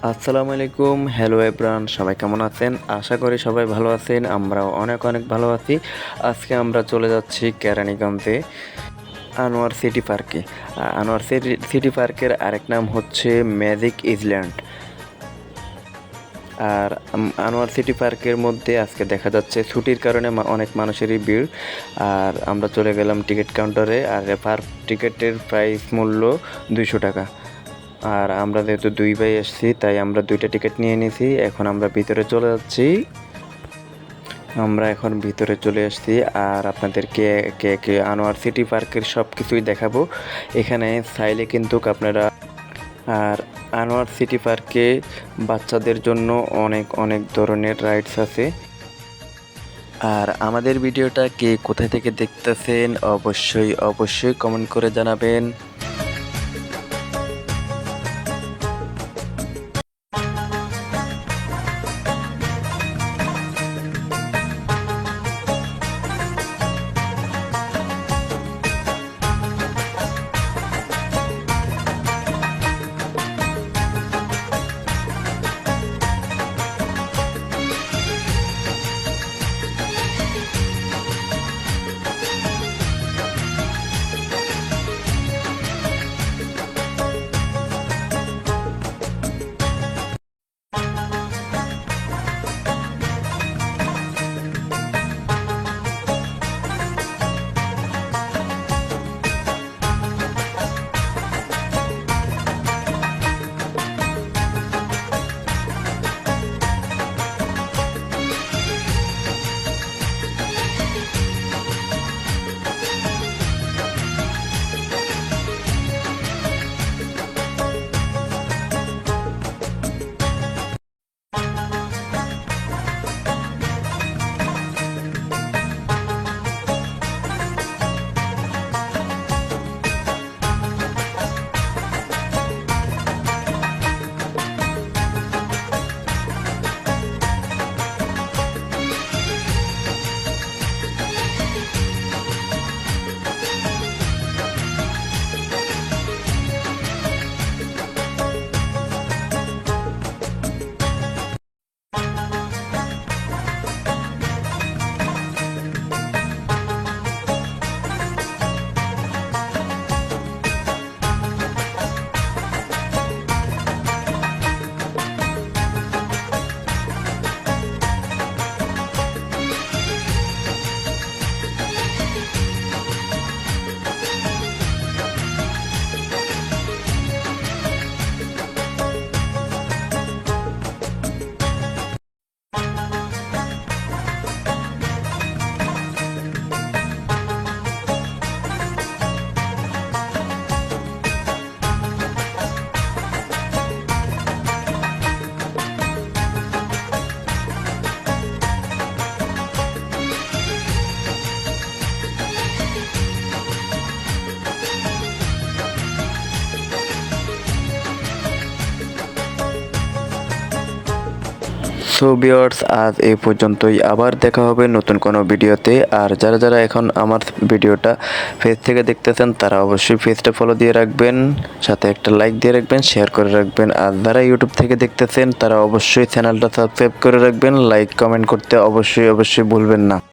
আসসালামু আলাইকুম, hello everyone, সবাই কেমন আছেন? আশা করি সবাই ভালো আছেন। আমরাও অনেক অনেক ভালো আছি। আজকে আমরা চলে যাচ্ছি কেরানীগঞ্জে আনোয়ার সিটি পার্কে। আনোয়ার সিটি পার্কের আরেক নাম হচ্ছে ম্যাজিক ইসল্যান্ড। আর আনোয়ার সিটি পার্কের মধ্যে আজকে দেখা যাচ্ছে ছুটির কারণে অনেক মানুষেরই ভিড়। আর আমরা চলে গেলাম টিকিট কাউন্টারে। আর পার টিকিটের প্রাইস মূল্য 200 টাকা। আর আমরা যেহেতু 2 ভাই এসেছি, তাই আমরা 2টা টিকিট নিয়ে নিয়েছি। এখন আমরা ভিতরে চলে যাচ্ছি। আমরা এখন ভিতরে চলে আসছি আর আপনাদেরকে আনোয়ার সিটি পার্কের সব কিছুই দেখাবো। এখানে চাইলে কিন্তু আপনারা আর আনোয়ার সিটি পার্কে বাচ্চাদের জন্য অনেক অনেক ধরনের রাইডস আছে। আর আমাদের ভিডিওটা কে কোথা থেকে দেখতেছেন অবশ্যই অবশ্যই কমেন্ট করে জানাবেন। সো ভিউয়ার্স, আজ এই পর্যন্তই। আবার দেখা হবে নতুন কোনো ভিডিওতে। আর যারা যারা এখন আমার ভিডিওটা ফেস থেকে দেখতেছেন, তারা অবশ্যই পেজটা ফলো দিয়ে রাখবেন, সাথে একটা লাইক দিয়ে রাখবেন, শেয়ার করে রাখবেন। আর যারা ইউটিউব থেকে দেখতেছেন, তারা অবশ্যই চ্যানেলটা সাবস্ক্রাইব করে রাখবেন, লাইক কমেন্ট করতে অবশ্যই অবশ্যই ভুলবেন না।